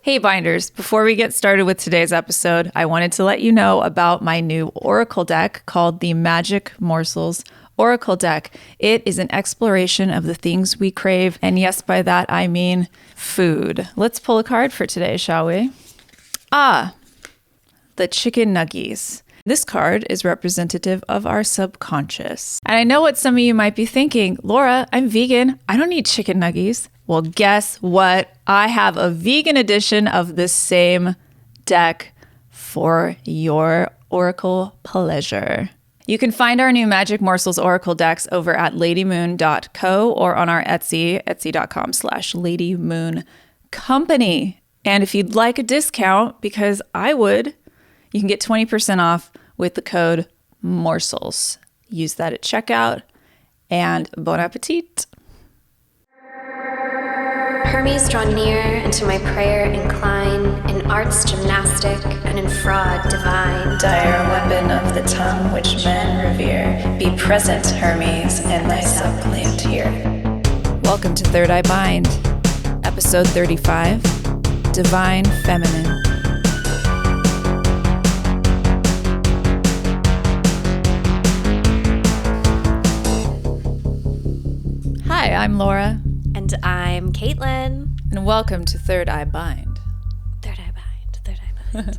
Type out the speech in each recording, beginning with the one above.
Hey Binders, before we get started with today's episode, I wanted to let you know about my new Oracle deck called the Magic Morsels Oracle deck. It is an exploration of the things we crave, and yes, by that I mean food. Let's pull a card for today, shall we? The chicken nuggies. This card is representative of our subconscious. And I know what some of you might be thinking, Laura, I'm vegan. I don't need chicken nuggies. Well, guess what? I have a vegan edition of this same deck for your Oracle pleasure. You can find our new Magic Morsels Oracle decks over at ladymoon.co or on our Etsy, etsy.com/ladymooncompany. And if you'd like a discount, because I would, you can get 20% off with the code MORSELS. Use that at checkout, and bon appetit. Hermes, draw near, and to my prayer incline, in arts gymnastic and in fraud divine. Dire weapon of the tongue which men revere, be present, Hermes, and thyself claimed here. Welcome to Third Eye Bind, episode 35, Divine Feminine. Hi, I'm Laura. And I'm Kaitlyn. And welcome to Third Eye Bind. Third Eye Bind, Third Eye Bind.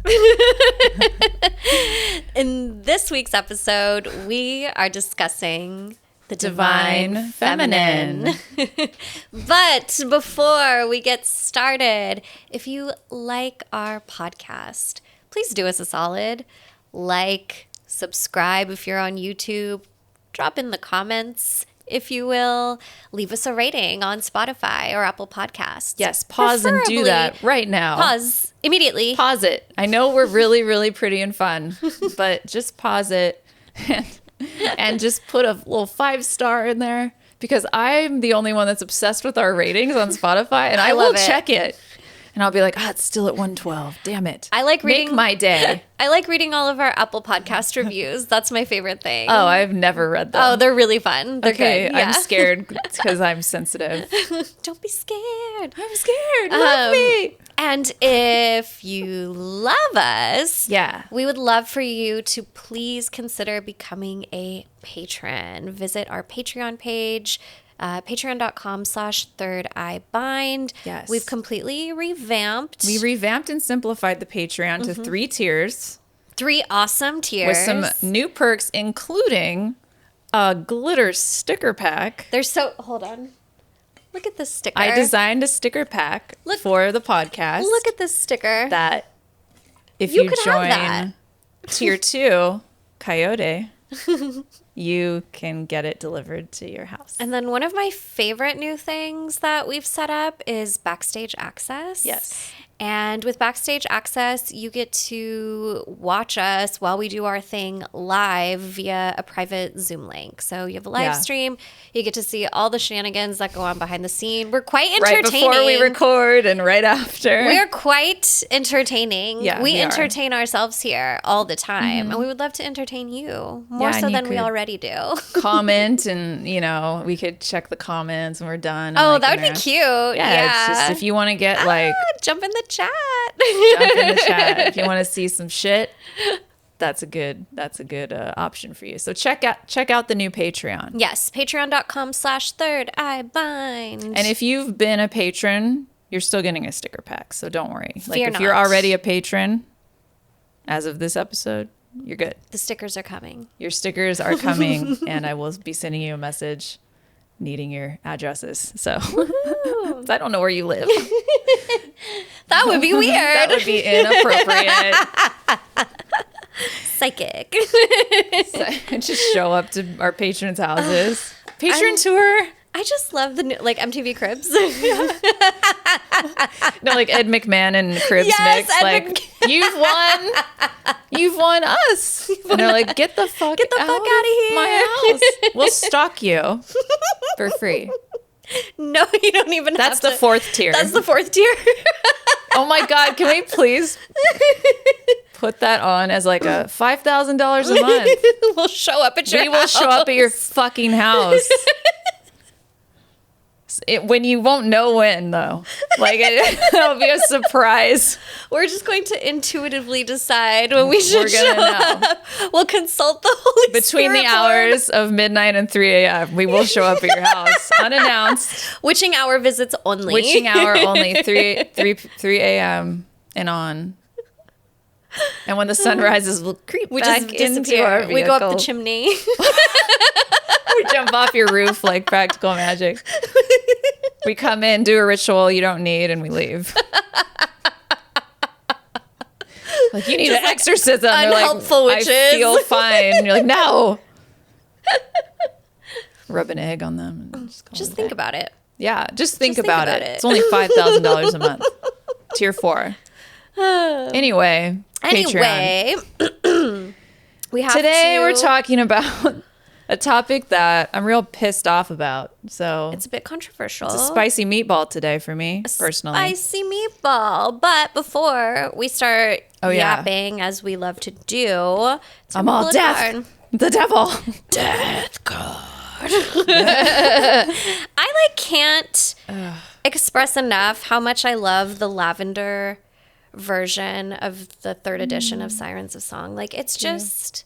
In this week's episode, we are discussing the Divine Feminine. But before we get started, if you like our podcast, please do us a solid. Like, subscribe if you're on YouTube, drop in the comments, if you will, leave us a rating on Spotify or Apple Podcasts. Yes, pause and do that right now. Pause immediately. Pause it. I know we're really, really pretty and fun, but just pause it and just put a little 5-star in there, because I'm the only one that's obsessed with our ratings on Spotify, and I will check it. And I'll be like, it's still at 112. Damn it. I like reading. Make my day. I like reading all of our Apple Podcast reviews. That's my favorite thing. Oh, I've never read them. Oh, they're really fun. They're okay, good. Yeah. I'm scared because I'm sensitive. Don't be scared. I'm scared. Love me. And if you love us, we would love for you to please consider becoming a patron. Visit our Patreon page. Patreon.com/thirdeyebind. Yes. We've completely revamped. We revamped and simplified the Patreon to 3 tiers. 3 awesome tiers. With some new perks, including a glitter sticker pack. Hold on. Look at this sticker. I designed a sticker pack for the podcast. Look at this sticker. That if you join tier 2, Coyote, you can get it delivered to your house. And then one of my favorite new things that we've set up is Backstage Access. Yes. And with Backstage Access, you get to watch us while we do our thing live via a private Zoom link. So you have a live stream. You get to see all the shenanigans that go on behind the scene. We're quite entertaining. Right before we record and right after. We're quite entertaining. Yeah, we entertain ourselves here all the time. And we would love to entertain you more so than we already do. Comment and, we could check the comments when we're done. Oh, that would be cute. Yeah. It's just if you want to get jump in the chat. Jump in the chat. If you want to see some shit, that's a good option for you. So check out the new Patreon. Yes, patreon.com/thirdeyebind. And if you've been a patron, you're still getting a sticker pack, so don't worry. If you're already a patron, as of this episode, you're good. The stickers are coming. Your stickers are coming, and I will be sending you a message needing your addresses. So I don't know where you live. That would be weird. That would be inappropriate. Psychic. Just show up to our patrons' houses. Patron tour. I just love the new, MTV Cribs. No, like Ed McMahon and Cribs mix. You've won us. And they're like, get the fuck out of here. My house. We'll stalk you for free. No, you don't even That's the 4th tier. That's the 4th tier. Oh my God, can we please put that on as like a $5,000 a month? We'll show up at your house. We will show up at your fucking house. When you won't know when, though. Like, it'll be a surprise. We're just going to intuitively decide when we should show up. We'll consult the Holy Between Spirit the hours of midnight and 3 a.m., we will show up at your house unannounced. Witching hour visits only. Witching hour only, 3 a.m. and on. And when the sun rises, we'll creep back into our vehicle. We go up the chimney. We jump off your roof like practical magic. We come in, do a ritual you don't need, and we leave. Like, you need an exorcism. Unhelpful witches. I feel fine. And you're like, no. Rub an egg on them. And just think about it. Yeah, just think about it. It's only $5,000 a month. Tier 4. Anyway, Patreon. We're talking about a topic that I'm real pissed off about. So it's a bit controversial. It's a spicy meatball today for me, personally. Spicy meatball. But before we start yapping, as we love to do, I'm all death. The devil. Death card. I can't express enough how much I love the lavender version of the 3rd edition of Sirens of Song. Like, it's just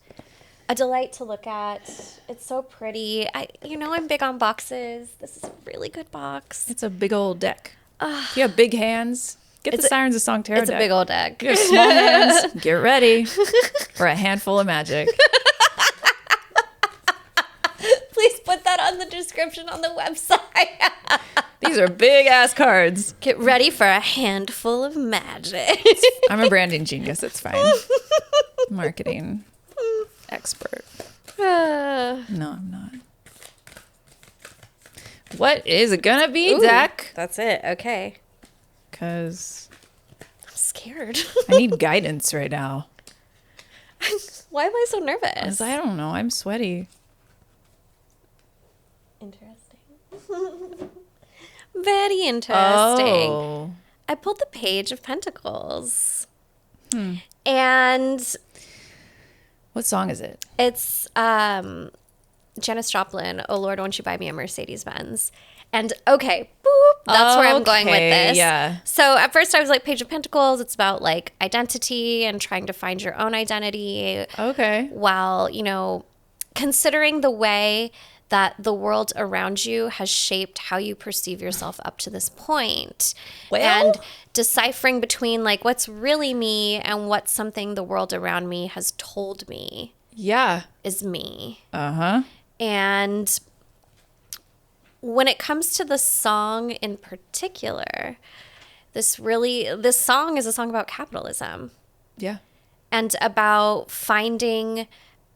a delight to look at. It's so pretty. I'm big on boxes. This is a really good box. It's a big old deck. If you have big hands, get the Sirens of Song tarot deck. It's a big old deck. If you have small hands, get ready for a handful of magic. Please put that on the description on the website. These are big ass cards. Get ready for a handful of magic. I'm a branding genius. It's fine. Marketing expert. No, I'm not. What is it gonna be, deck? That's it. Okay. Because I'm scared. I need guidance right now. Why am I so nervous? I don't know. I'm sweaty. Interesting. Very interesting. Oh. I pulled the Page of Pentacles. And what song is it? It's Janis Joplin, "Oh Lord, Won't You Buy Me a Mercedes-Benz?" And okay, boop, that's where I'm going with this. Yeah. So at first I was like, Page of Pentacles, it's about like identity and trying to find your own identity. Okay. While, considering the way that the world around you has shaped how you perceive yourself up to this point. And deciphering between like what's really me and what's something the world around me has told me is me. And when it comes to the song in particular, this song is a song about capitalism. Yeah. And about finding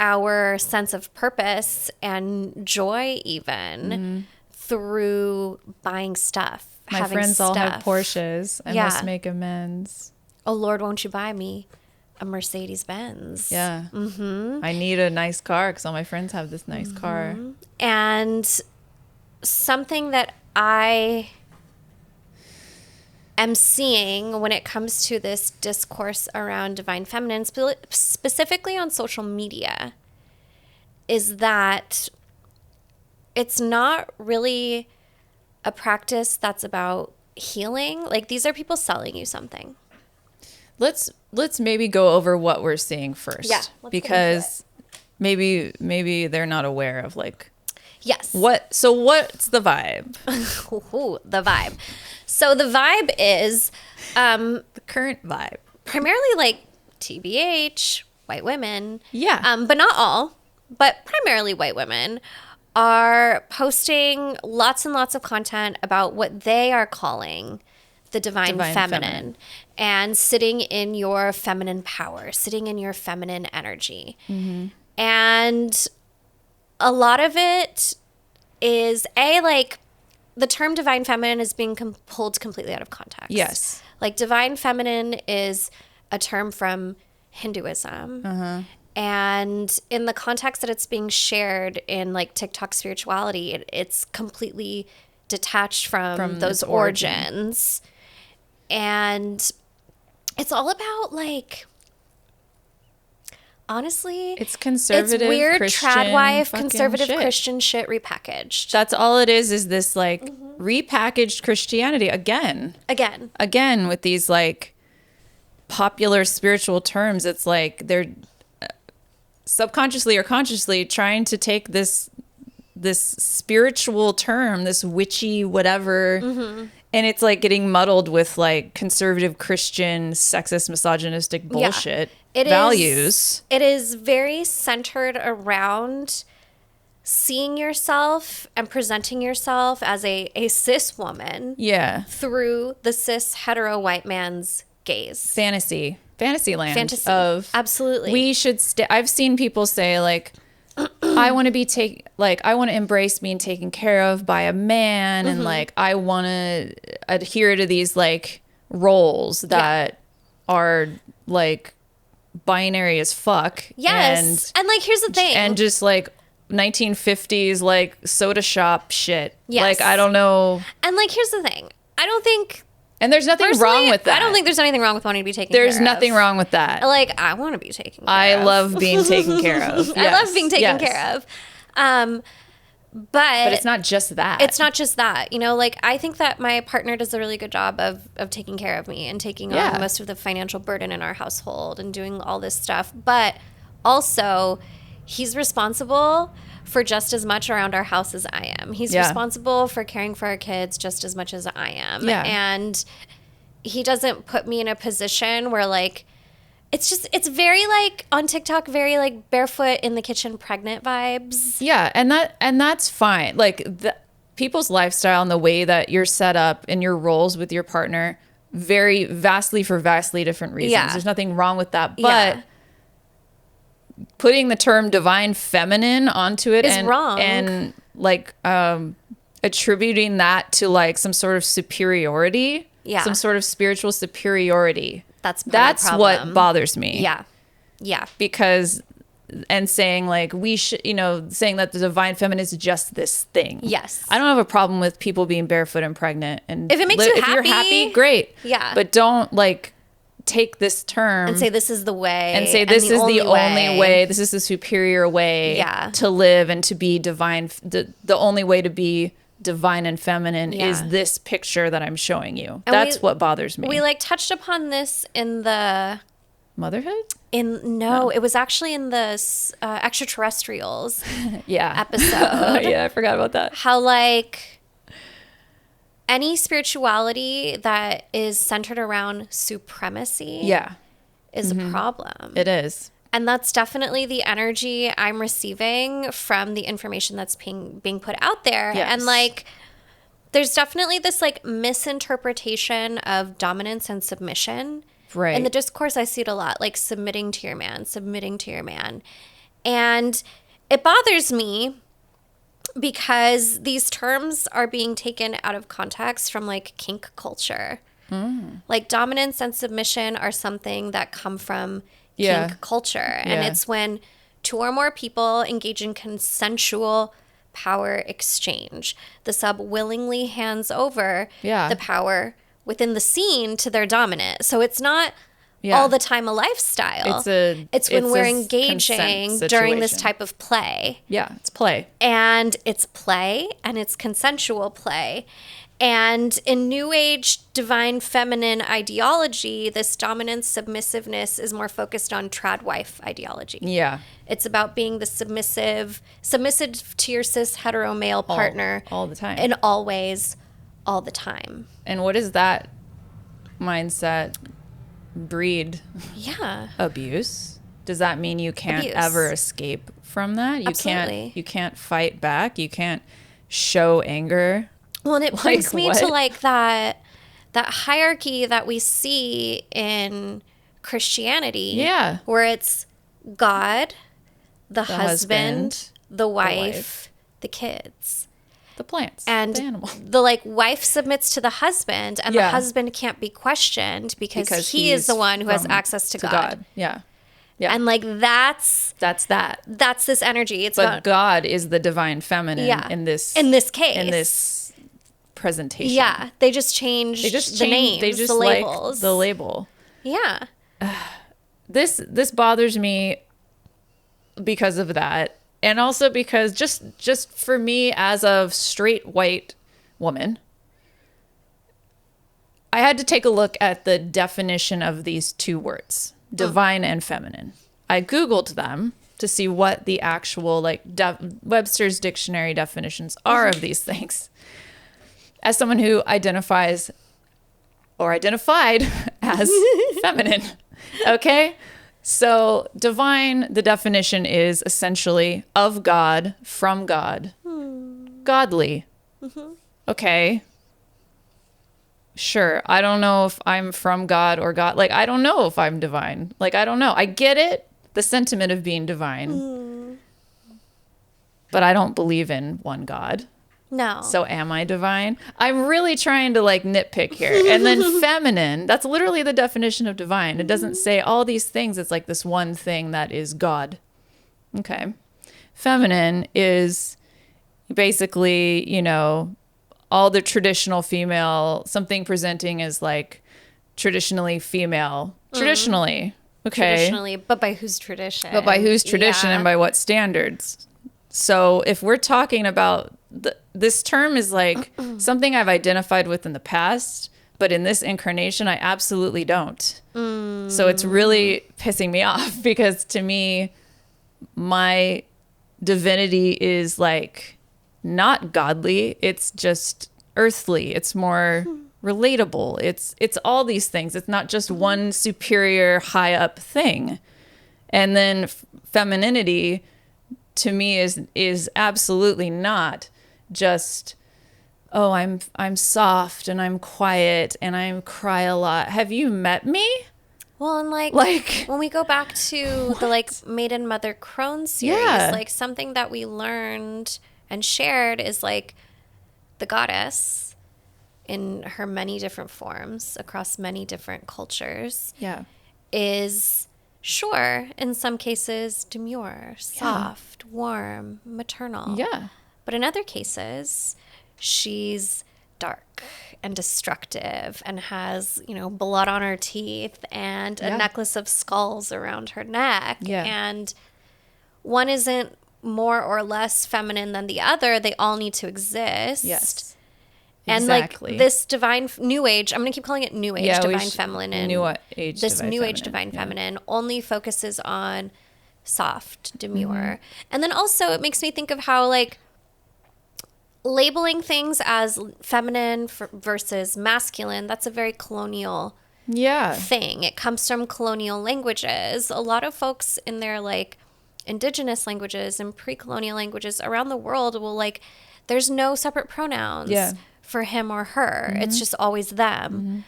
our sense of purpose and joy even through buying stuff. My friends all have Porsches. I must make amends. Oh Lord, won't you buy me a Mercedes-Benz? Yeah. I need a nice car because all my friends have this nice car. And something that I am seeing when it comes to this discourse around divine feminine, specifically on social media, is that it's not really a practice that's about healing. Like, these are people selling you something. Let's maybe go over what we're seeing first. Yeah, because maybe they're not aware of like. Yes. What's the vibe? Ooh, the vibe. So the vibe is the current vibe. Primarily like TBH, white women. Yeah. But not all, but primarily white women are posting lots and lots of content about what they are calling the divine feminine. And sitting in your feminine power, sitting in your feminine energy. And a lot of it is like the term divine feminine is being pulled completely out of context. Yes. Like, divine feminine is a term from Hinduism. And in the context that it's being shared in like TikTok spirituality, it's completely detached from those origins. And it's all about like honestly, it's conservative, it's weird Christian trad wife, fucking conservative shit. Christian shit repackaged. That's all it is this like repackaged Christianity again with these like popular spiritual terms. It's like they're subconsciously or consciously trying to take this spiritual term, this witchy whatever, and it's like getting muddled with like conservative Christian sexist misogynistic bullshit values. It is very centered around seeing yourself and presenting yourself as a cis woman through the cis hetero white man's gaze. Fantasy land of absolutely. We should I've seen people say like I want to embrace being taken care of by a man, and like I want to adhere to these like roles that are like binary as fuck. Yes. And like here's the thing. And just like 1950s like soda shop shit. Yes. Like I don't know. And like here's the thing. I don't think And there's nothing wrong with that. I don't think there's anything wrong with wanting to be taken care of. There's nothing wrong with that. Like, I want to be taken care of. I love being taken care of. I love being taken care of. But it's not just that. It's not just that. You know, like, I think that my partner does a really good job of taking care of me and taking on most of the financial burden in our household and doing all this stuff. But also, he's responsible for just as much around our house as I am. He's responsible for caring for our kids just as much as I am. Yeah. And he doesn't put me in a position where like, it's very like on TikTok, very like barefoot in the kitchen pregnant vibes. Yeah. And that's fine. Like people's lifestyle and the way that you're set up in your roles with your partner vastly different reasons. Yeah. There's nothing wrong with that. But putting the term divine feminine onto it is wrong. And like attributing that to like some sort of superiority, some sort of spiritual superiority. That's what bothers me. Yeah. Because and saying like we should, saying that the divine feminine is just this thing. Yes. I don't have a problem with people being barefoot and pregnant, and if it makes you happy, if you're happy, great. Yeah. But don't like take this term and say this is the way, and say this is the only way, this is the superior way to live and to be divine. The only way to be divine and feminine is this picture that I'm showing you. And that's what bothers me. We like touched upon this in the motherhood. It was actually in the extraterrestrials episode. Yeah, I forgot about that. How like any spirituality that is centered around supremacy is a problem. It is. And that's definitely the energy I'm receiving from the information that's being put out there. Yes. And like, there's definitely this like misinterpretation of dominance and submission. Right. In the discourse, I see it a lot, like submitting to your man. And it bothers me because these terms are being taken out of context from like kink culture. Like dominance and submission are something that come from kink culture. And it's when two or more people engage in consensual power exchange. The sub willingly hands over the power within the scene to their dominant. So it's not all the time a lifestyle. It's when we're engaging during this type of play. Yeah, it's play. And it's play, and it's consensual play. And in New Age divine feminine ideology, this dominance submissiveness is more focused on trad wife ideology. Yeah. It's about being the submissive to your cis hetero male partner. All the time. In all ways, all the time. And what does that mindset breed? Yeah. Abuse. Does that mean you can't ever escape from that? Absolutely. You can't fight back. You can't show anger. Well, and it brings me to like that hierarchy that we see in Christianity. Yeah. Where it's God, the husband, the wife, the kids. The plants. And the animal. The like wife submits to the husband, and the husband can't be questioned because he is the one who has access to God. Yeah. And like that's this energy. But God is the divine feminine in this case. In this presentation. Yeah. They just changed the names, they just the labels. Like the label. Yeah. This bothers me because of that. And also because just for me as a straight white woman, I had to take a look at the definition of these two words, divine and feminine. I Googled them to see what the actual like Webster's dictionary definitions are of these things. As someone who identifies or identified as feminine, okay? So divine, the definition is essentially of God, from God, godly. Okay. Sure. I don't know if I'm from God or God. Like, I don't know if I'm divine. Like, I don't know. I get it, the sentiment of being divine. But I don't believe in one God. No. So am I divine? I'm really trying to like nitpick here. And then feminine, that's literally the definition of divine. It doesn't say all these things. It's like this one thing that is God. Okay. Feminine is basically, you know, all the traditional female, something presenting as like traditionally female. Traditionally. Okay. Traditionally, but by whose tradition? But by whose tradition and by what standards? So if we're talking about this term is like something I've identified with in the past, but in this incarnation, I absolutely don't. So it's really pissing me off because to me, my divinity is like not godly. It's just earthly. It's more relatable. It's all these things. It's not just one superior high up thing. And then femininity to me is absolutely not just, oh, I'm soft and I'm quiet and I cry a lot. Have you met me? Well, and like when we go back to the like Maiden Mother Crone series, like something that we learned and shared is like the goddess in her many different forms across many different cultures is sure in some cases demure, soft, warm, maternal. But in other cases, she's dark and destructive and has, you know, blood on her teeth and a necklace of skulls around her neck. And one isn't more or less feminine than the other. They all need to exist. And like this divine new age, I'm going to keep calling it new age divine feminine. This new age divine feminine only focuses on soft, demure. And then also it makes me think of how like labeling things as feminine versus masculine, that's a very colonial thing. It comes from colonial languages. A lot of folks in their like indigenous languages and pre-colonial languages around the world will like, there's no separate pronouns for him or her. It's just always them.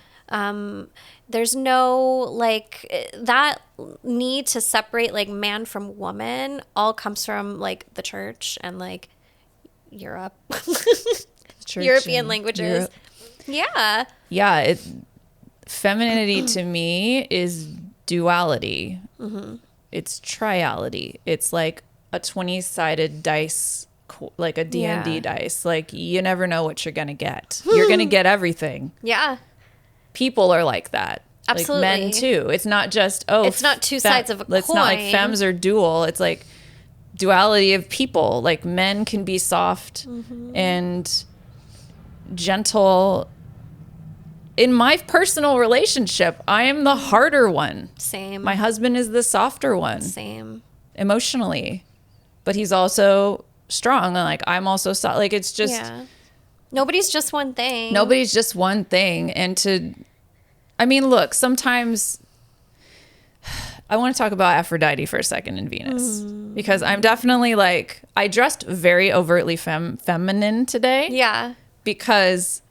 There's no like that need to separate like man from woman all comes from like the church and like Europe, European languages. Femininity to me is duality. It's triality. It's like a 20-sided dice, like a D&D dice. Like you never know what you're gonna get. You're gonna get everything. People are like that. Absolutely. Like men too. It's not just it's not two sides of a coin. It's not like femmes are dual. It's like duality of people. Like men can be soft and gentle. In my personal relationship, I am the harder one. Same. My husband is the softer one. Same. Emotionally. But he's also strong. And like I'm also soft. Like it's just nobody's just one thing. Nobody's just one thing. And I mean, look, sometimes I want to talk about Aphrodite for a second in Venus because I'm definitely like, I dressed very overtly feminine today. Because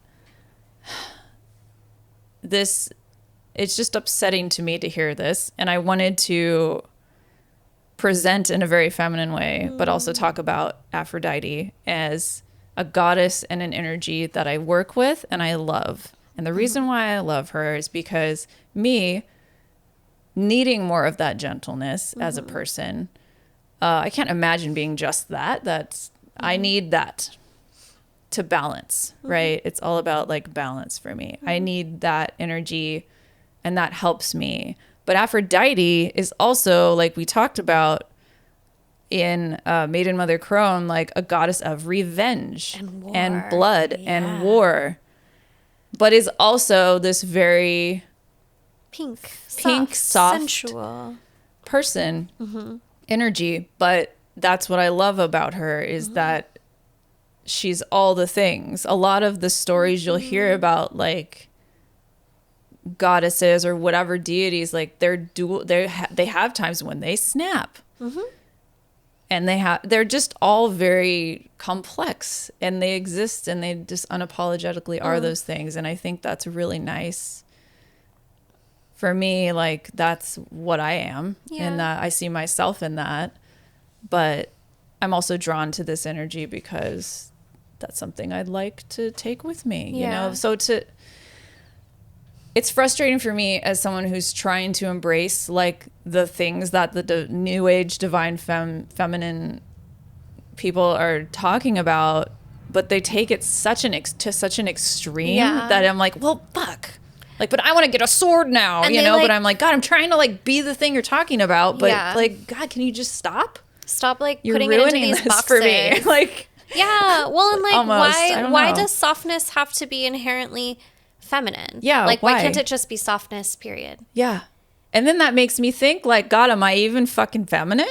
it's just upsetting to me to hear this. And I wanted to present in a very feminine way, but also talk about Aphrodite as a goddess and an energy that I work with and I love. And the reason why I love her is because me needing more of that gentleness as a person, I can't imagine being just that. I need that to balance, right? It's all about like balance for me. I need that energy and that helps me. But Aphrodite is also, like we talked about, in Maiden Mother Crone, like a goddess of revenge and blood and war, but is also this very pink, soft, sensual person energy. But that's what I love about her is that she's all the things. A lot of the stories you'll hear about, like goddesses or whatever deities, like they have times when they snap. And they're just all very complex, and they exist, and they just unapologetically are those things. And I think that's really nice for me. Like, that's what I am, and that I see myself in that. But I'm also drawn to this energy because that's something I'd like to take with me, you know? So it's frustrating for me as someone who's trying to embrace like the things that the new age divine feminine people are talking about, but they take it to such an extreme that I'm like, well, fuck. Like, but I want to get a sword now, and you know, but I'm like, God, I'm trying to like be the thing you're talking about. But like, God, can you just stop? Stop like You're putting it into ruining these this boxes for me. Like, yeah. Well, and like, almost, why does softness have to be inherently feminine? Yeah. Like, why can't it just be softness, period? Yeah. And then that makes me think, like, God, am I even fucking feminine?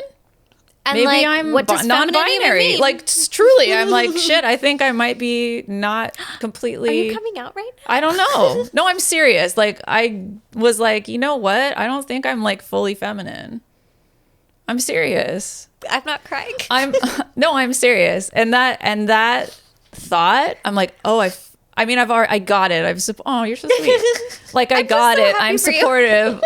And maybe like, I'm what does non-binary. Like, truly, I'm like, shit, I think I might be not completely. Are you coming out right now? I don't know. No, I'm serious. Like, I was like, you know what? I don't think I'm like fully feminine. I'm serious. I'm not crying. I'm serious. And that thought, I'm like, oh, I got it. Oh, you're so sweet. Like, I got it. I'm supportive.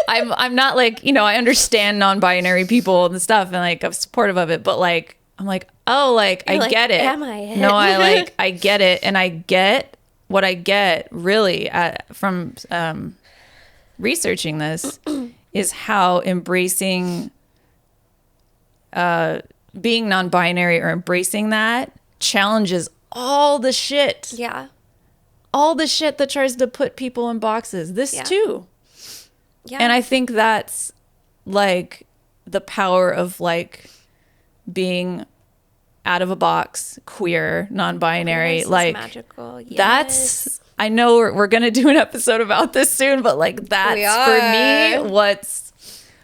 I'm not like, you know, I understand non-binary people and stuff, and like I'm supportive of it, but like I'm like, oh, like I get it. Am I it? No, I get it, and I get what I get really from researching this is how embracing being non-binary or embracing that challenges all the shit. Yeah. All the shit that tries to put people in boxes. This too. Yeah. And I think that's like the power of like being out of a box, queer, non-binary. Like, magical. Yes. That's, I know we're going to do an episode about this soon, but like that's for me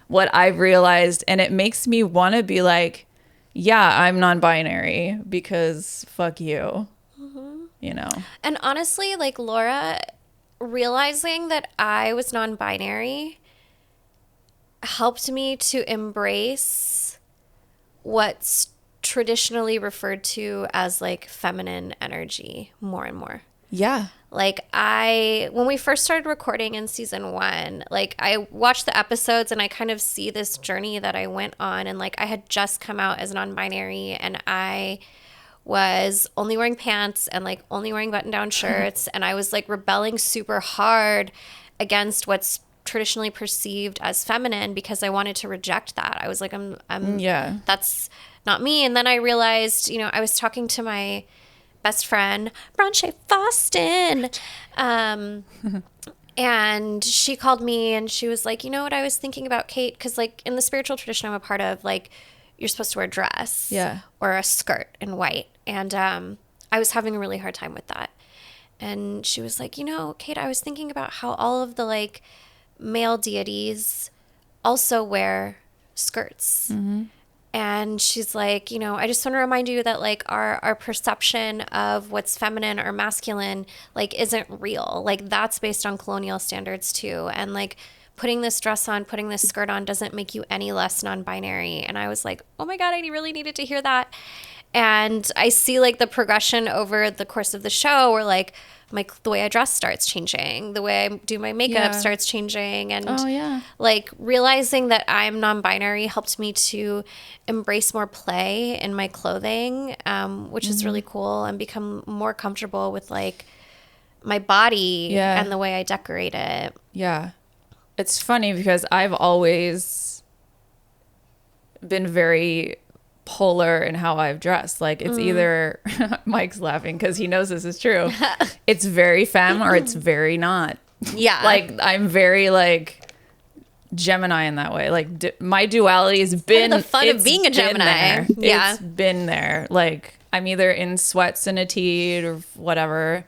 what I've realized. And it makes me want to be like, yeah, I'm non-binary because fuck you. You know. And honestly, like Laura, realizing that I was non-binary helped me to embrace what's traditionally referred to as like feminine energy more and more. Yeah. Like when we first started recording in season 1, like I watched the episodes and I kind of see this journey that I went on, and like I had just come out as non-binary, and I was only wearing pants and like only wearing button-down shirts, and I was like rebelling super hard against what's traditionally perceived as feminine because I wanted to reject that. I was like, I'm that's not me. And then I realized, you know, I was talking to my best friend, Branche Foston, and she called me and she was like, you know what I was thinking about, Kate? Because like in the spiritual tradition I'm a part of, like you're supposed to wear a dress or a skirt in white. And I was having a really hard time with that. And she was like, you know, Kate, I was thinking about how all of the like male deities also wear skirts. Mm-hmm. And she's like, you know, I just want to remind you that like our perception of what's feminine or masculine like isn't real. Like that's based on colonial standards too. And like putting this dress on, putting this skirt on doesn't make you any less non-binary. And I was like, oh my God, I really needed to hear that. And I see like the progression over the course of the show where like the way I dress starts changing, the way I do my makeup starts changing, and like realizing that I'm non-binary helped me to embrace more play in my clothing, which is really cool, and become more comfortable with like my body and the way I decorate it. Yeah. It's funny because I've always been very polar in how I've dressed. Like it's either Mike's laughing because he knows this is true. It's very femme or it's very not. Yeah. Like I'm very like Gemini in that way. Like my duality has been the fun of being a Gemini. Yeah. It's been there. Like I'm either in sweats and a tee or whatever,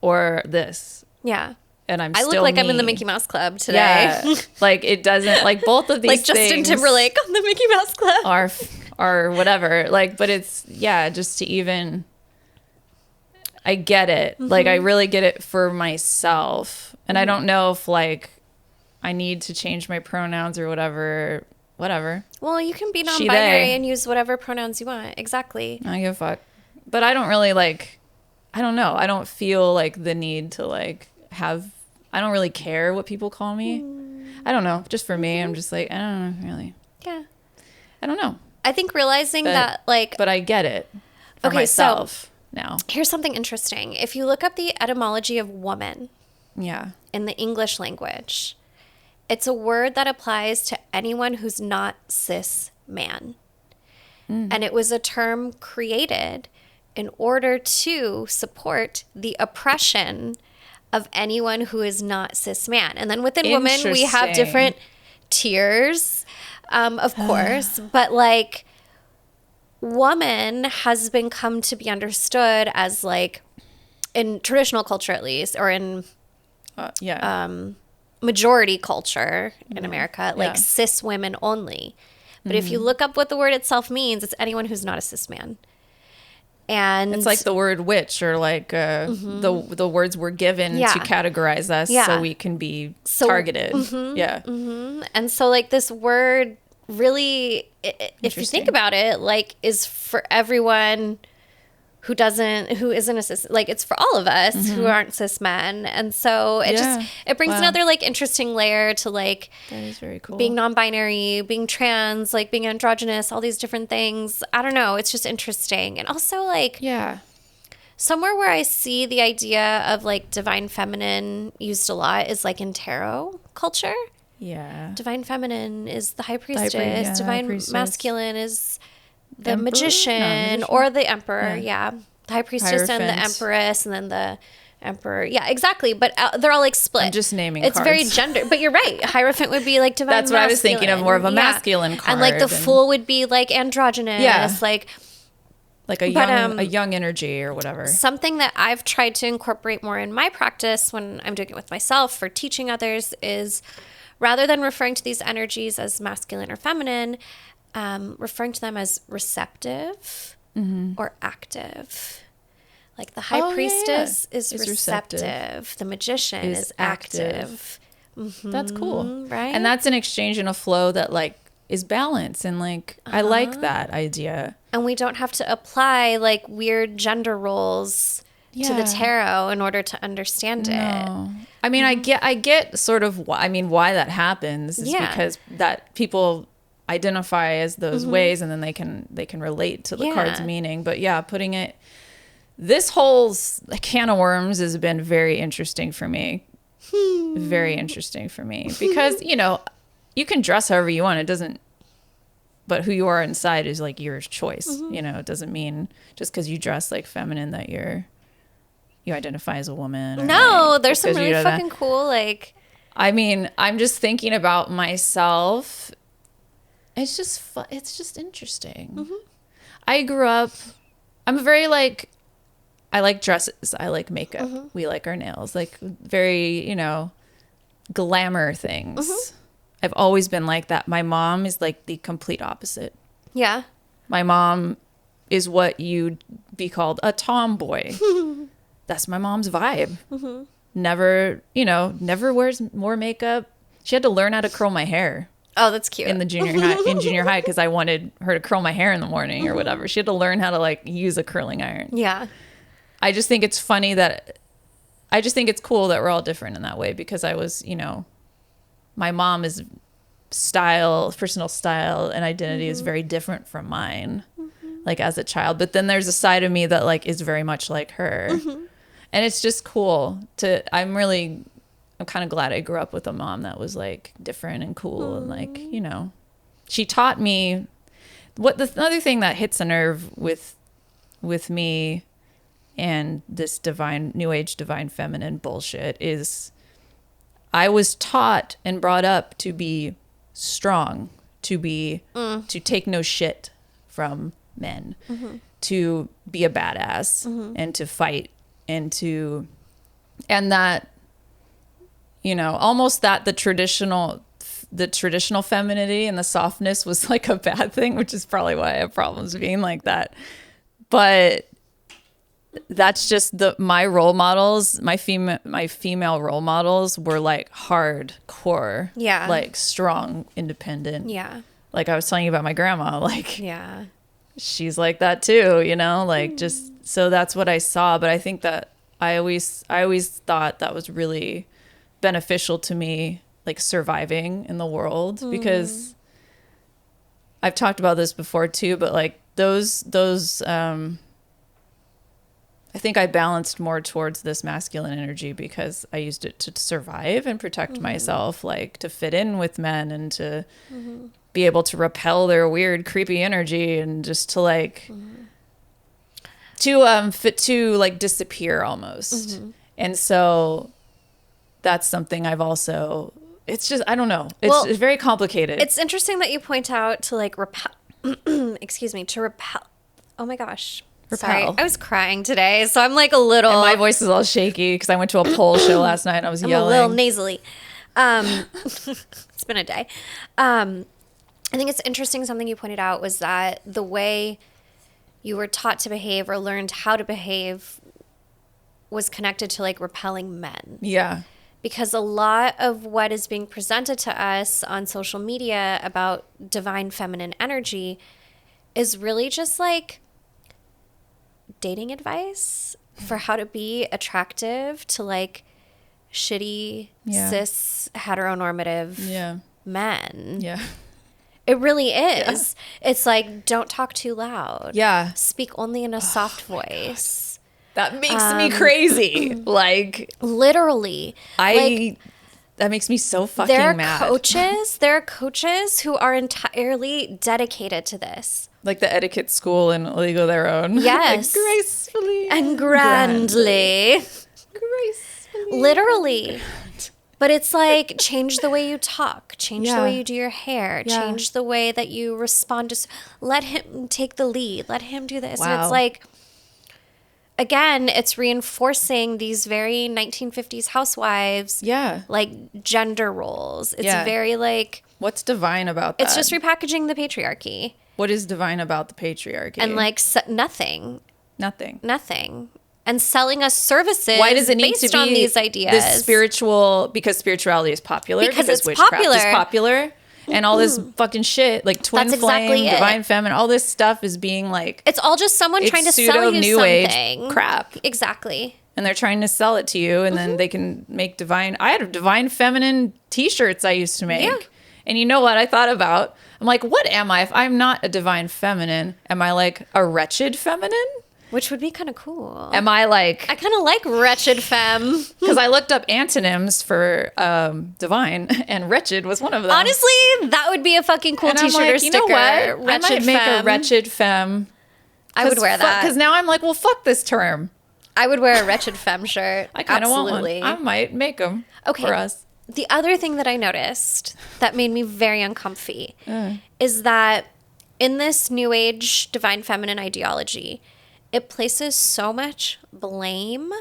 or this. Yeah. And I look like I'm in the Mickey Mouse Club today. Yeah. Like it doesn't, like both of these like Justin things Timberlake on the Mickey Mouse Club. Are whatever. Like, but it's, just to even, I get it. Like I really get it for myself. And I don't know if like I need to change my pronouns or whatever. Well, you can be non-binary and use whatever pronouns you want. Exactly. I don't give a fuck. But I don't really like, I don't know. I don't feel like the need to like I don't really care what people call me. I don't know. Just for me, I'm just like, I don't know, really. Yeah. I don't know. I think realizing that, like... But I get it for myself now. Here's something interesting. If you look up the etymology of woman... Yeah. In the English language, it's a word that applies to anyone who's not cis man. And it was a term created in order to support the oppression of anyone who is not cis man. And then within women, we have different tiers, of course. But like, woman has been come to be understood as like, in traditional culture at least, or in majority culture in America, like cis women only. But if you look up what the word itself means, it's anyone who's not a cis man. And it's like the word witch, or like the words we're given to categorize us so we can be targeted. And so like this word really, if you think about it, like is for everyone who isn't a cis, like it's for all of us who aren't cis men. And so it brings another like interesting layer to like, that is very cool, being non-binary, being trans, like being androgynous, all these different things. I don't know. It's just interesting. And also like, somewhere where I see the idea of like divine feminine used a lot is like in tarot culture. Yeah. Divine feminine is the high priestess. Divine masculine is the magician or the emperor. Yeah. The high priestess and the empress, and then the emperor. Yeah, exactly. But they're all like split. I'm just naming it's cards. very gender. But you're right. Hierophant would be like divine That's what masculine. I was thinking of, more of a masculine card. And like the fool would be like androgynous. Yeah. Like a young energy or whatever. Something that I've tried to incorporate more in my practice when I'm doing it with myself for teaching others is, rather than referring to these energies as masculine or feminine, referring to them as receptive or active. Like the high priestess is receptive. The magician is active. That's cool. Right? And that's an exchange and a flow that like is balance. And like, I like that idea. And we don't have to apply like weird gender roles to the tarot in order to understand it. I mean, I get sort of why that happens is because that people identify as those ways, and then they can relate to the card's meaning. But putting it, this whole can of worms has been very interesting for me. Very interesting for me because, you can dress however you want. It doesn't, but who you are inside is like your choice. It doesn't mean just because you dress like feminine that you identify as a woman. No, there's some really fucking cool, like... I mean, I'm just thinking about myself. It's just it's just interesting. I grew up... I'm very, like... I like dresses. I like makeup. We like our nails. Like, very, glamour things. I've always been like that. My mom is, like, the complete opposite. Yeah. My mom is what you'd be called a tomboy. That's my mom's vibe. Never wears more makeup. She had to learn how to curl my hair. Oh, that's cute. In junior high, because I wanted her to curl my hair in the morning or whatever. She had to learn how to like use a curling iron. Yeah. I just think it's funny I just think it's cool that we're all different in that way, because I was, my mom is personal style and identity is very different from mine, like as a child. But then there's a side of me that like is very much like her. And it's just cool I'm kind of glad I grew up with a mom that was like different and cool. And like, she taught me another thing that hits a nerve with me and this new age divine feminine bullshit is I was taught and brought up to be strong, to take no shit from men, to be a badass and to fight and that, you know, almost that the traditional femininity and the softness was like a bad thing, which is probably why I have problems being like that. But that's just my role models. My female role models were like hardcore, like strong, independent. Yeah. Like I was telling you about my grandma, like Yeah. she's like that too, you know, like just, so that's what I saw. But I think that I always thought that was really beneficial to me, like surviving in the world, because I've talked about this before too, but like those I think I balanced more towards this masculine energy because I used it to survive and protect myself, like to fit in with men and to be able to repel their weird, creepy energy and just to like to like disappear almost. And so that's something I've also, it's just, I don't know. It's very complicated. It's interesting that you point out to like repel, to repel. Oh my gosh. Sorry, I was crying today, so I'm like a little... And my voice is all shaky because I went to a pole show last night and I was yelling. I'm a little nasally. It's been a day. I think it's interesting, something you pointed out was that the way you were taught to behave or learned how to behave was connected to like repelling men. Yeah. Because a lot of what is being presented to us on social media about divine feminine energy is really just like dating advice for how to be attractive to like shitty cis heteronormative men. Yeah. It really is. Yeah. It's like, don't talk too loud. Yeah. Speak only in a soft voice. God. That makes me crazy. Like literally. That makes me so fucking mad. There are coaches who are entirely dedicated to this. Like the etiquette school in League of Their Own. Yes. Like gracefully. And grandly. Gracefully. Literally. But it's like, change the way you talk. Change the way you do your hair. Yeah. Change the way that you respond to... Let him take the lead. Let him do this. Wow. And it's like... Again, it's reinforcing these very 1950s housewives. Yeah. Like gender roles. It's Yeah. very like... What's divine about that? It's just repackaging the patriarchy. What is divine about the patriarchy? And like nothing. Nothing. And selling us services. Why does it need based to be on these ideas? This spiritual, because spirituality is popular. Because it's witchcraft popular. is popular. And all this fucking shit, like twin That's flame, exactly it. divine feminine, all this stuff is being like... It's all just someone trying to sell you new something. Age crap. Exactly. And they're trying to sell it to you, and then they can make divine... I had divine feminine t-shirts I used to make. Yeah. And you know what I thought about? I'm like, what am I? If I'm not a divine feminine, am I like a wretched feminine? Which would be kind of cool. Am I like... I kind of like wretched femme. Because I looked up antonyms for divine, and wretched was one of them. Honestly, that would be a fucking cool and I'm t-shirt like, or sticker. You know what? Wretched I might make femme. a wretched femme. I would wear that. Because now I'm like, well, fuck this term. I would wear a wretched femme shirt. I kind of want one. I might make them for us. The other thing that I noticed that made me very uncomfy is that in this new age divine feminine ideology, it places so much blame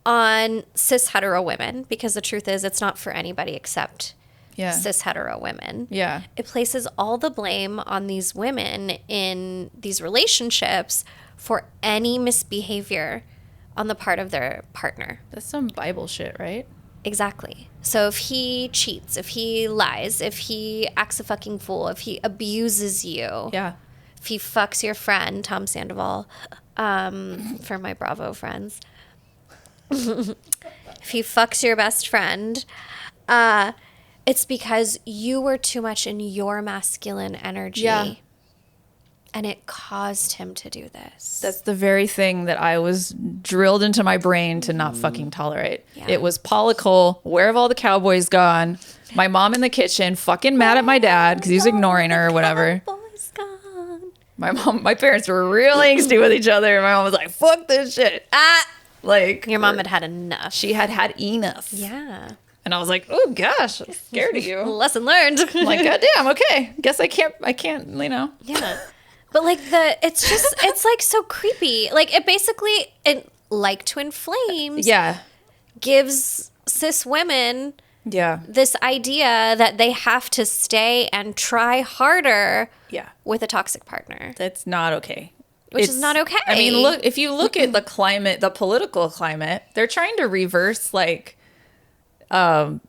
on cis hetero women, because the truth is it's not for anybody except cis hetero women. Yeah. It places all the blame on these women in these relationships for any misbehavior on the part of their partner. That's some Bible shit, right? Exactly. So if he cheats, if he lies, if he acts a fucking fool, if he abuses you, if he fucks your friend, Tom Sandoval, for my Bravo friends, if he fucks your best friend, it's because you were too much in your masculine energy. Yeah. And it caused him to do this. That's the very thing that I was drilled into my brain to not fucking tolerate. Yeah. It was Paula Cole, where have all the cowboys gone? My mom in the kitchen, fucking mad at my dad because he was ignoring her or whatever. Cowboys gone. My parents were real angsty with each other. My mom was like, fuck this shit. Like, your mom had had enough. She had had enough. Yeah. And I was like, oh gosh, I'm scared of you. Lesson learned. I'm like, goddamn, okay. Guess I can't, Yeah. But like it's like so creepy. Like it like Twin Flames Yeah. gives cis women Yeah. this idea that they have to stay and try harder Yeah. with a toxic partner. That's not okay. Which is not okay. I mean, if you look at the climate, the political climate, they're trying to reverse like when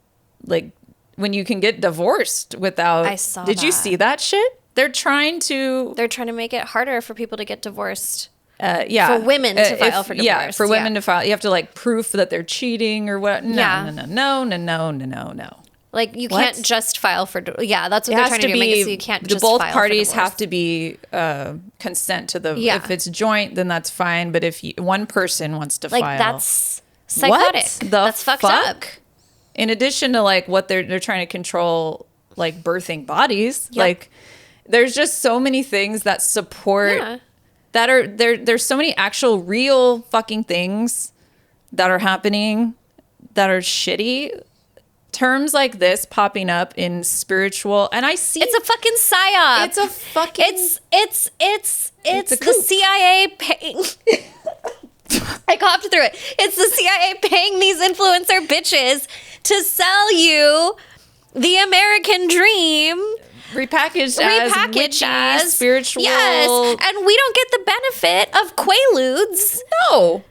you can get divorced without. I saw Did you that. see that shit? They're trying to make it harder for people to get divorced. yeah, For women to file for Yeah, divorce, for women yeah. to file, you have to like proof that they're cheating or what? No, Yeah. no. Like you What? can't just file for yeah, that's what It they're has trying to to do. Make be it so you can't the just both file parties for divorce. have to be consent to the. Yeah. If it's joint, then that's fine. But if one person wants to like file, that's psychotic. What the That's fucked up. In addition to like what they're trying to control, like birthing bodies, Yep. like there's just so many things that support Yeah. that are there. There's so many actual real fucking things that are happening that are shitty. Terms like this popping up in spiritual, and I see It's a fucking psyop. It's a fucking. It's It's a the coup. CIA paying. I coughed through it. It's the CIA paying these influencer bitches to sell you the American dream. repackaged as witchy, spiritual. Yes, and we don't get the benefit of Quaaludes No.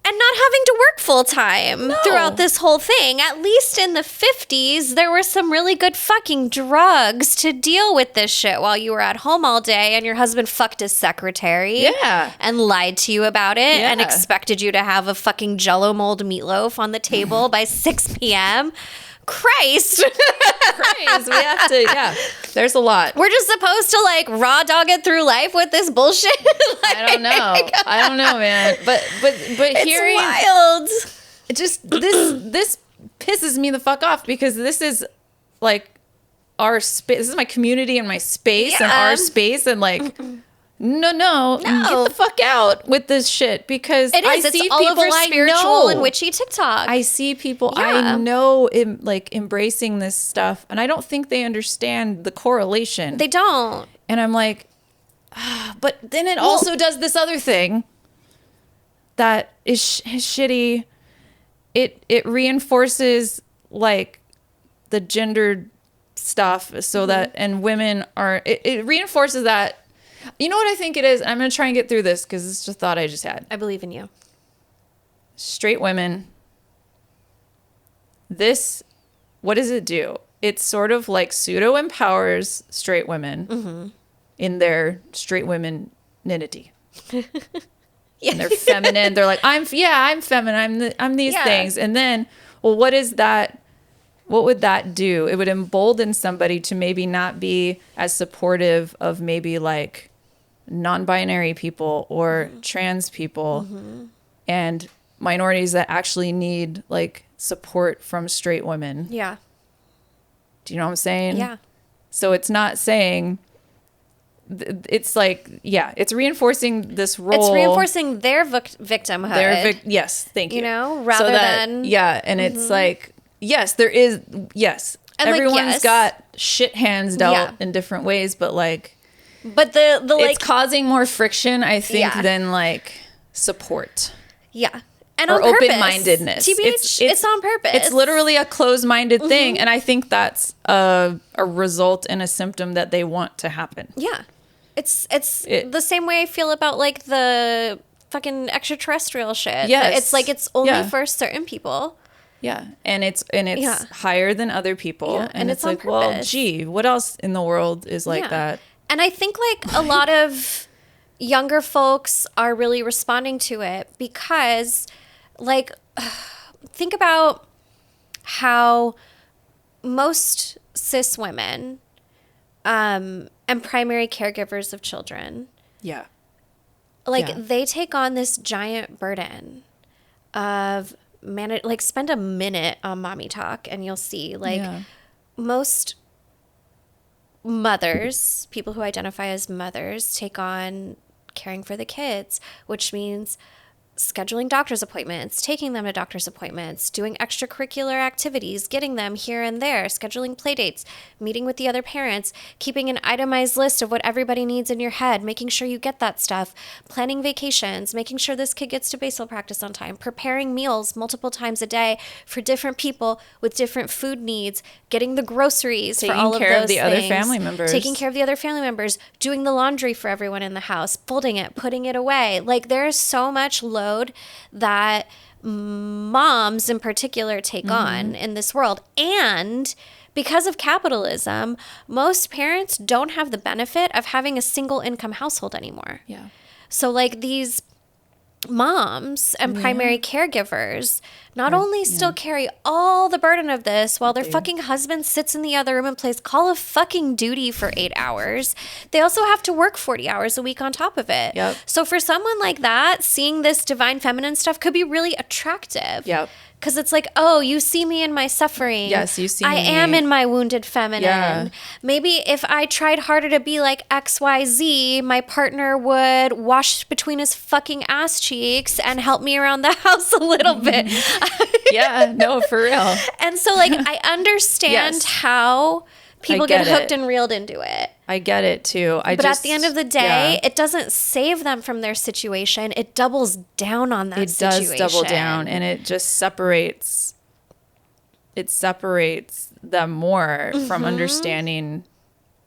and not having to work full time throughout this whole thing. At least in the 50s, there were some really good fucking drugs to deal with this shit while you were at home all day and your husband fucked his secretary. Yeah. And lied to you about it and Yeah. expected you to have a fucking Jell-O mold meatloaf on the table by 6 p.m. Christ. Praise. We have to, yeah. There's a lot. We're just supposed to like raw dog it through life with this bullshit. I don't know, man. But It's hearing wild. it just this pisses me the fuck off because this is like our space. This is my community and my space and Yeah. our space and like no, get the fuck out with this shit because It is. I see It's all people over I spiritual know. and witchy TikTok. I see people Yeah. I know like embracing this stuff and I don't think they understand the correlation. They don't. And I'm like, but then it also does this other thing that is shitty. It reinforces like the gendered stuff so that, and women are, it reinforces that. You know what I think it is? I'm going to try and get through this because it's just a thought I just had. I believe in you. Straight women. What does it do? It sort of like pseudo empowers straight women in their straight women-nity. And they're feminine. They're like, I'm feminine. I'm these things. And then, well, what is that? What would that do? It would embolden somebody to maybe not be as supportive of maybe like non-binary people or trans people and minorities that actually need like support from straight women. Yeah. Do you know what I'm saying? Yeah. So it's not saying, it's like, yeah, it's reinforcing this role. It's reinforcing their victimhood. Yes, thank you. You know, rather than- Yeah, and it's like, yes, there is, yes. And, like, everyone's yes. got shit hands dealt Yeah. in different ways, but like, But the like, it's causing more friction, I think, Yeah. than like support. yeah. And Or on purpose. open-mindedness. TBH, it's on purpose. It's literally a closed-minded thing, and I think that's a result and a symptom that they want to happen. Yeah. It's the same way I feel about like the fucking extraterrestrial shit. Yes. It's like it's only Yeah. for certain people. Yeah, and it's Yeah. higher than other people, Yeah, and it's on like, well, purpose. gee, what else in the world is like Yeah. that? And I think like a lot of younger folks are really responding to it because like think about how most cis women and primary caregivers of children, Yeah, like Yeah. they take on this giant burden of like spend a minute on mommy talk and you'll see like Yeah. most mothers, people who identify as mothers, take on caring for the kids, which means scheduling doctor's appointments, taking them to doctor's appointments, doing extracurricular activities, getting them here and there, scheduling play dates, meeting with the other parents, keeping an itemized list of what everybody needs in your head, making sure you get that stuff, planning vacations, making sure this kid gets to baseball practice on time, preparing meals multiple times a day for different people with different food needs, getting the groceries for all of those taking care of the other things, family members. taking care of the other family members, doing the laundry for everyone in the house, folding it, putting it away. Like, there's so much load that moms in particular take on in this world. And because of capitalism, most parents don't have the benefit of having a single income household anymore. Yeah. So like these moms and primary caregivers not only still carry all the burden of this while their fucking husband sits in the other room and plays Call of fucking Duty for 8 hours, they also have to work 40 hours a week on top of it. Yep. So for someone like that, seeing this divine feminine stuff could be really attractive. Yep. Because it's like, oh, you see me in my suffering. Yes, you see I me. am in my wounded feminine. Yeah. Maybe if I tried harder to be like XYZ, my partner would wash between his fucking ass cheeks and help me around the house a little bit. Yeah, no, for real. And so, like, I understand Yes. how people get get hooked it. and reeled into it. I get it too. But at the end of the day, it doesn't save them from their situation. It doubles down on that situation. It does double down, and it just separates. It separates them more from understanding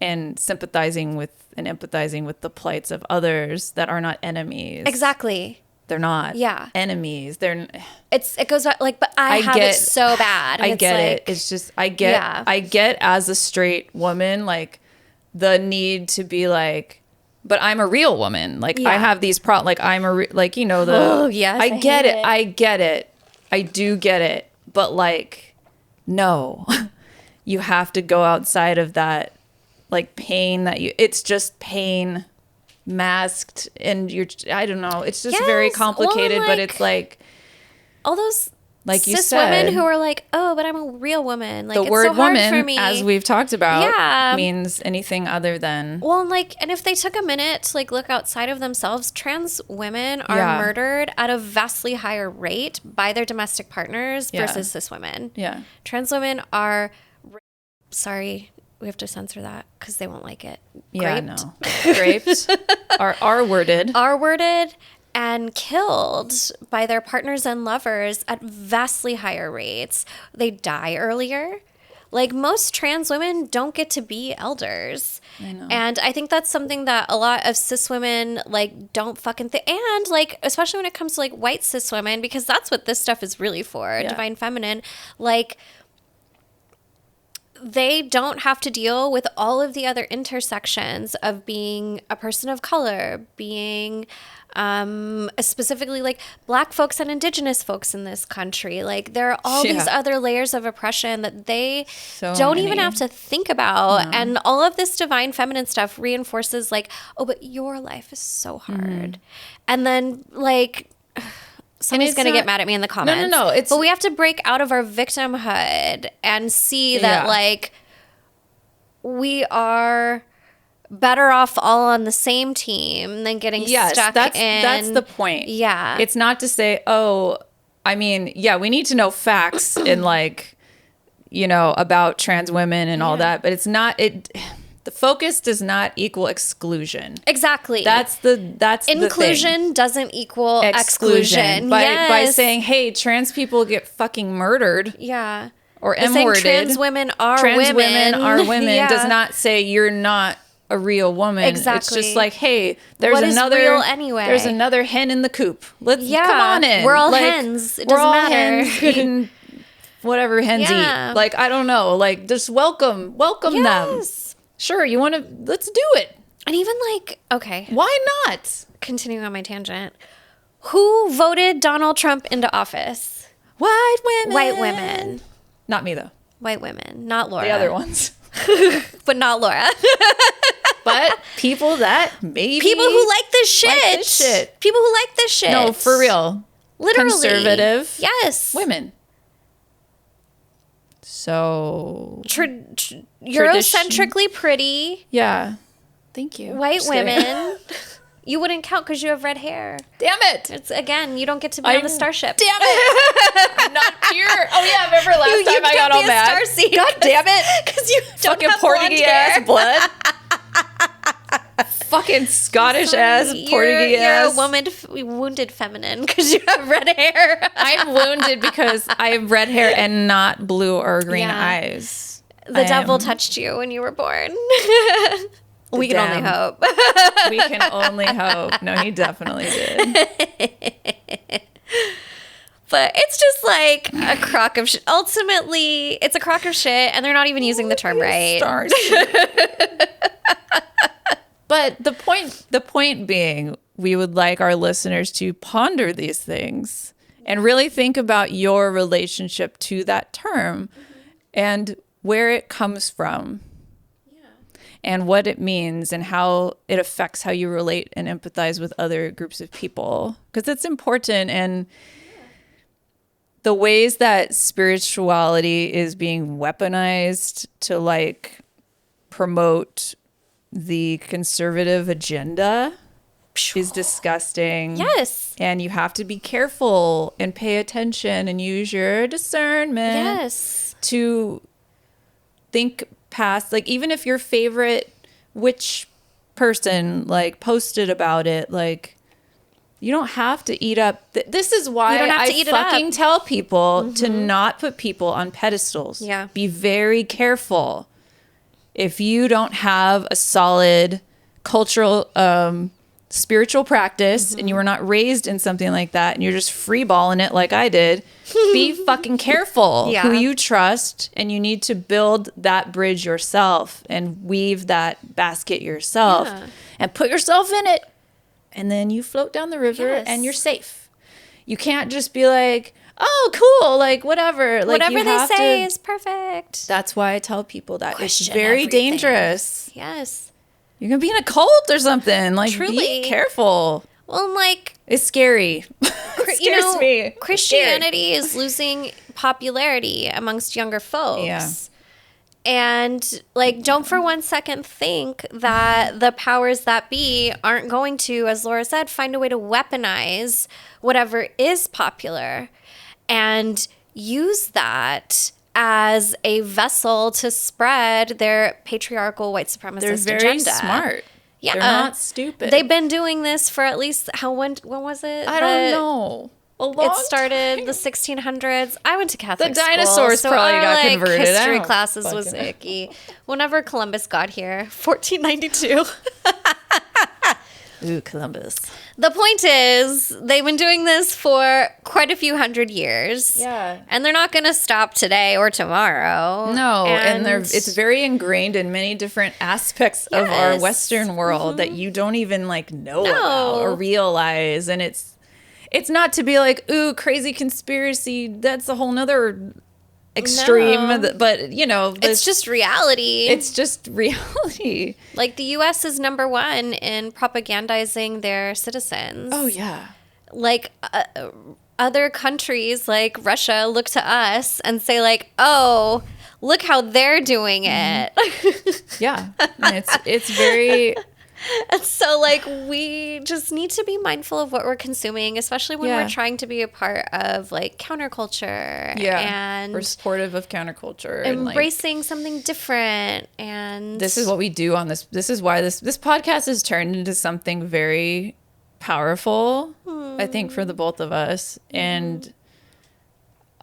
and sympathizing with and empathizing with the plights of others that are not enemies. Exactly. They're not enemies. They're. It goes back, like, but I have it so bad. I And get like, it. It's just I get as a straight woman, like, the need to be like, but I'm a real woman. Like, I have these problems. Like, I'm like, you know, the. Oh, yes, I get hate it. I get it. I do get it. But like, no, you have to go outside of that, like, pain that it's just pain masked, and I don't know. It's just very complicated, well, but it's like all those like you cis said, women who are like, oh, but I'm a real woman. Like, the it's word so hard woman, for me. as we've talked about, Yeah. means anything other than. Well, and like, and if they took a minute to like look outside of themselves, trans women are murdered at a vastly higher rate by their domestic partners versus cis women. Yeah. Trans women are, sorry, we have to censor that because they won't like it. Yeah, Graped. no. Graped are worded. Are worded and killed by their partners and lovers at vastly higher rates. They die earlier. Like, most trans women don't get to be elders. I know. And I think that's something that a lot of cis women, like, don't fucking think. And, like, especially when it comes to, like, white cis women, because that's what this stuff is really for, divine feminine. Like, they don't have to deal with all of the other intersections of being a person of color, being specifically like Black folks and Indigenous folks in this country. Like, there are all these other layers of oppression that they don't even have to think about. No. And all of this divine feminine stuff reinforces, like, oh, but your life is so hard. And then, like, somebody's going to get mad at me in the comments. No. But we have to break out of our victimhood and see that, like, we are better off all on the same team than getting stuck in. That's the point. Yeah. It's not to say, oh, I mean, we need to know facts and, like, you know, about trans women and all that, but it's not, the focus does not equal exclusion. Exactly. That's inclusion the thing. Doesn't equal exclusion. By saying, hey, trans people get fucking murdered. Yeah. Or M-worded. Trans women are women. Does not say you're not a real woman. Exactly. It's just like, hey, there's what another is real anyway? There's another hen in the coop. Let's come on in. We're all like, hens. It doesn't matter. Hens eating whatever hens eat. Like, I don't know. Like, just welcome them. Sure, you want to, let's do it. And even like, okay. Why not? Continuing on my tangent. Who voted Donald Trump into office? White women. White women. Not me, though. White women. Not Laura. The other ones. But not Laura. But people that maybe. People who like this shit. People who like this shit. No, for real. Literally. Conservative. Yes. Women. So. Eurocentrically pretty. Yeah. Thank you. White women. You wouldn't count because you have red hair. Damn it. It's again, you don't get to be on the starship. Damn it. I'm not pure. Oh yeah, remember last time I got all mad. Starseed God damn it. Because you don't fucking have blonde hair. Portuguese blood. Fucking Scottish ass Portuguese. You're a wounded feminine because you have red hair. I'm wounded because I have red hair and not blue or green eyes. The devil touched you when you were born. We can only hope. We can only hope. No, he definitely did. But it's just like a crock of shit. Ultimately, it's a crock of shit, and they're not even using the term right. But the point being, we would like our listeners to ponder these things and really think about your relationship to that term and where it comes from. And what it means and how it affects how you relate and empathize with other groups of people. Because it's important. And the ways that spirituality is being weaponized to like promote the conservative agenda is disgusting. Yes. And you have to be careful and pay attention and use your discernment to think past, like, even if your favorite witch person like posted about it, like, you don't have to eat up this is why I fucking tell people to not put people on pedestals. Be very careful. If you don't have a solid cultural spiritual practice and you were not raised in something like that and you're just freeballing it like I did, be fucking careful who you trust, and you need to build that bridge yourself and weave that basket yourself and put yourself in it, and then you float down the river and you're safe. You can't just be like, oh, cool, like whatever. Like, whatever they say is perfect. That's why I tell people that Question it's very everything. dangerous. Yes. You're going to be in a cult or something. Like, Truly. be careful. Well, like, it's scary. It scares me. Christianity is losing popularity amongst younger folks. Yeah. And, like, don't for 1 second think that the powers that be aren't going to, as Laura said, find a way to weaponize whatever is popular and use that as a vessel to spread their patriarchal white supremacist agenda. They're very smart. Yeah. They're not stupid. They've been doing this for at least, when was it? I don't know. It started the 1600s. I went to Catholic school. The dinosaurs probably got converted. History classes was icky. Whenever Columbus got here, 1492. Ooh, Columbus. The point is, they've been doing this for quite a few hundred years. Yeah. And they're not going to stop today or tomorrow. No, and it's very ingrained in many different aspects of our Western world that you don't even like know about or realize. And it's not to be like, ooh, crazy conspiracy. That's a whole nother extreme, but you know, it's just reality. It's just reality. Like, the U.S. is number one in propagandizing their citizens. Oh yeah. Like, other countries like Russia look to us and say like, oh, look how they're doing it. Yeah, and it's very. And so, like, we just need to be mindful of what we're consuming, especially when we're trying to be a part of, like, counterculture. Yeah, and we're supportive of counterculture. Embracing something different. And this is what we do on this. This is why this podcast has turned into something very powerful, I think, for the both of us. And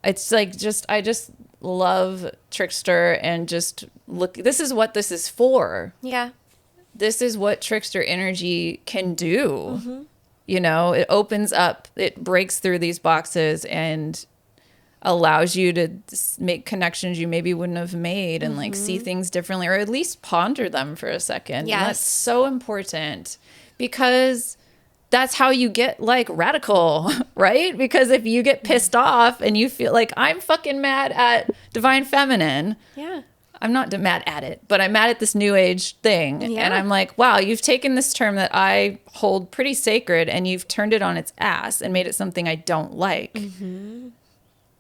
it's like, I just love Trickster and just look. This is what this is for. Yeah. This is what Trickster energy can do. You know, it opens up, it breaks through these boxes and allows you to make connections you maybe wouldn't have made and like see things differently, or at least ponder them for a second. Yes. And that's so important, because that's how you get like radical, right? Because if you get pissed off and you feel like, I'm fucking mad at Divine Feminine. Yeah. I'm not mad at it, but I'm mad at this new age thing. Yeah. And I'm like, wow, you've taken this term that I hold pretty sacred and you've turned it on its ass and made it something I don't like.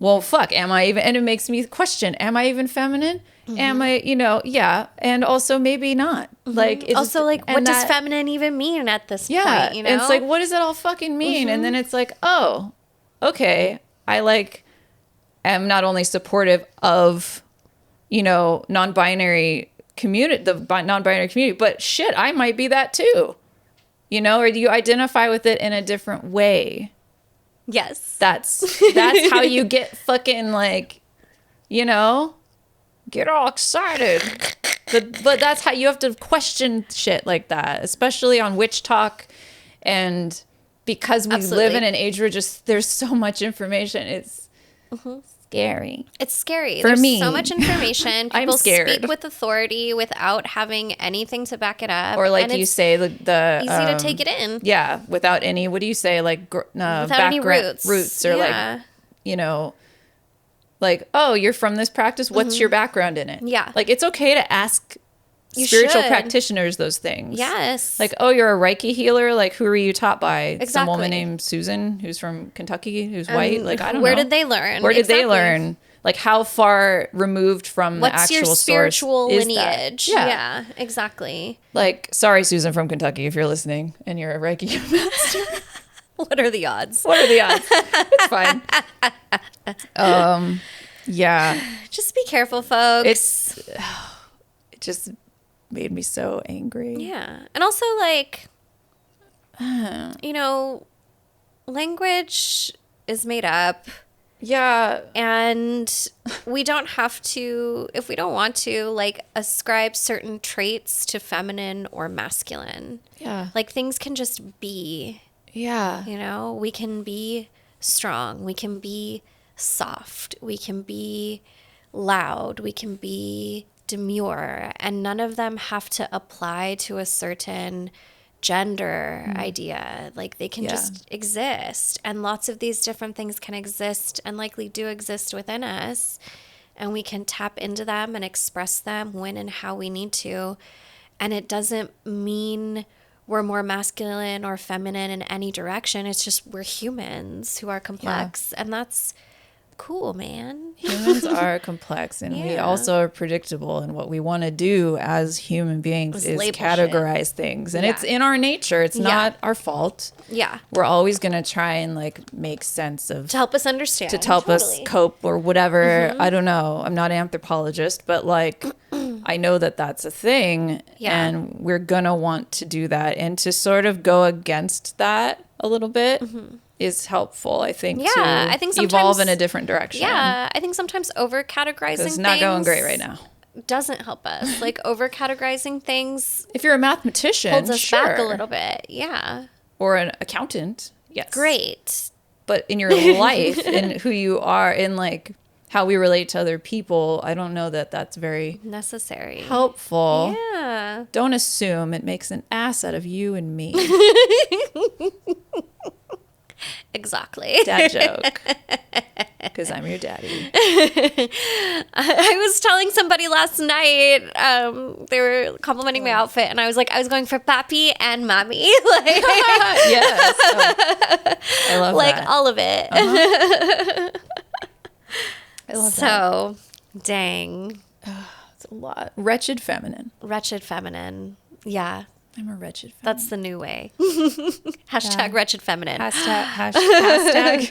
well, fuck, am I even, and it makes me question, am I even feminine? Am I, yeah. And also maybe not. Like, it's Also, like, what does feminine even mean at this point, you know? It's like, what does it all fucking mean? And then it's like, oh, okay. I like am not only supportive of, non-binary community, the non-binary community, but shit, I might be that too. Or do you identify with it in a different way? Yes. That's how you get fucking like, get all excited. But that's how you have to question shit like that, especially on Witch Talk. And because we live in an age where there's so much information, it's scary. It's scary. There's so much information. People speak with authority without having anything to back it up. Or like you say, the easy to take it in. Yeah, without any, what do you say, like without any roots. Or like, like, oh, you're from this practice? What's your background in it? Yeah. Like, it's okay to ask spiritual practitioners those things. Yes. Like, oh, you're a Reiki healer? Like, who are you taught by? Exactly. Some woman named Susan who's from Kentucky, who's white? Like, I don't know. Where did they learn? Where did they learn? Like, how far removed from the actual source? What's your spiritual lineage? Yeah, exactly. Like, sorry, Susan from Kentucky, if you're listening and you're a Reiki master. What are the odds? What are the odds? It's fine. Yeah. Just be careful, folks. It just made me so angry. Yeah. And also, like, language is made up. Yeah. And we don't have to, if we don't want to, like, ascribe certain traits to feminine or masculine. Yeah. Like, things can just be. Yeah. We can be strong. We can be soft. We can be loud. We can be demure. And none of them have to apply to a certain gender idea. Like, they can just exist. And lots of these different things can exist and likely do exist within us. And we can tap into them and express them when and how we need to. And it doesn't mean we're more masculine or feminine in any direction. It's just we're humans who are complex. And that's cool, man. Humans are complex, and we also are predictable. And what we want to do as human beings is categorize things. And it's in our nature. It's not our fault. Yeah. We're always going to try and like make sense of. To help us understand. To help us cope or whatever. I don't know. I'm not an anthropologist, but like I know that that's a thing. Yeah. And we're going to want to do that. And to sort of go against that a little bit. Is helpful, I think, I think sometimes evolve in a different direction. Yeah, I think sometimes over-categorizing things... It's not going great right now. Doesn't help us. Like, over-categorizing things... If you're a mathematician, holds us back a little bit, yeah. Or an accountant, yes. Great. But in your life, in who you are, in, like, how we relate to other people, I don't know that that's very... necessary. Helpful. Yeah. Don't assume it makes an ass out of you and me. Exactly. Dad joke. Because I'm your daddy. I was telling somebody last night, they were complimenting my outfit, and I was like, I was going for papi and mommy. Like, yes. Oh, I love like that. all of it. I love that. So, dang. It's a lot. Wretched feminine. Wretched feminine. Yeah. I'm a wretched feminine. That's the new way. Hashtag wretched feminine. Hashtag.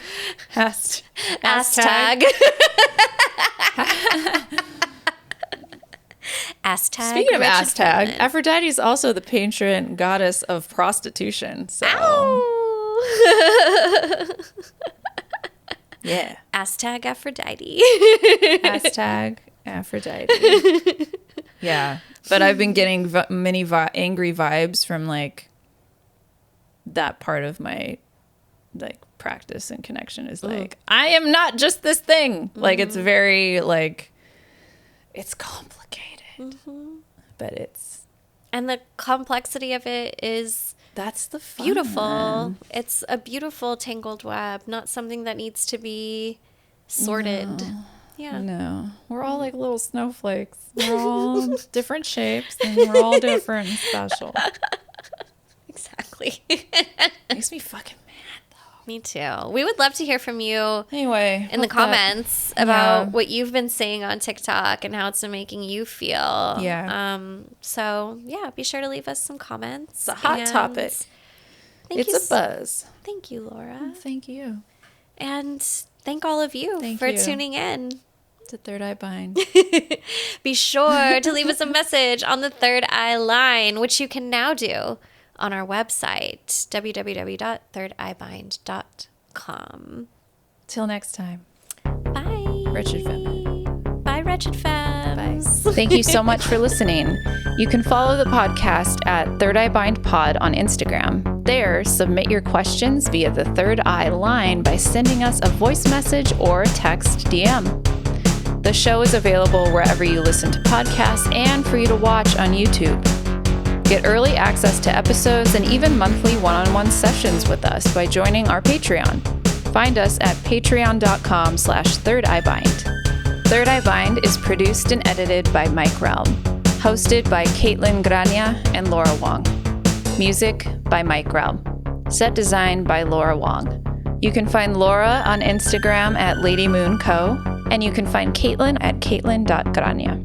Speaking of hashtag, Aphrodite is also the patron goddess of prostitution. So. Ow. Yeah. Hashtag Aphrodite. Hashtag Aphrodite. Yeah. But I've been getting many angry vibes from like that part of my like practice and connection is like, I am not just this thing. Like it's very like, it's complicated, but it's. And the complexity of it is. That's the fun. Beautiful. It's a beautiful tangled web, not something that needs to be sorted. No. Yeah. No. We're all like little snowflakes. We're all different shapes and we're all different and special. Exactly. Makes me fucking mad though. Me too. We would love to hear from you Anyway, in the comments about what you've been seeing on TikTok and how it's been making you feel. Yeah. So, yeah, be sure to leave us some comments. It's a hot topic. It's a buzz. Thank you, Laura. Thank you. And thank all of you for tuning in. To Third Eye Bind. Be sure to leave us a message on the Third Eye line, which you can now do on our website, www.thirdeyebind.com. Till next time. Bye. Wretched Feminine. Bye, Wretched Femmes. Bye. Thank you so much for listening. You can follow the podcast at Third Eye Bind Pod on Instagram. There, submit your questions via the Third Eye line by sending us a voice message or text DM. The show is available wherever you listen to podcasts and for you to watch on YouTube. Get early access to episodes and even monthly one-on-one sessions with us by joining our Patreon. Find us at patreon.com/thirdeyebind. Third Eye Bind is produced and edited by Mike Realm. Hosted by Kaitlyn Grania and Laura Wong. Music by Mike Realm. Set design by Laura Wong. You can find Laura on Instagram at Lady Moon Co. And you can find Kaitlyn at kaitlyn.grania.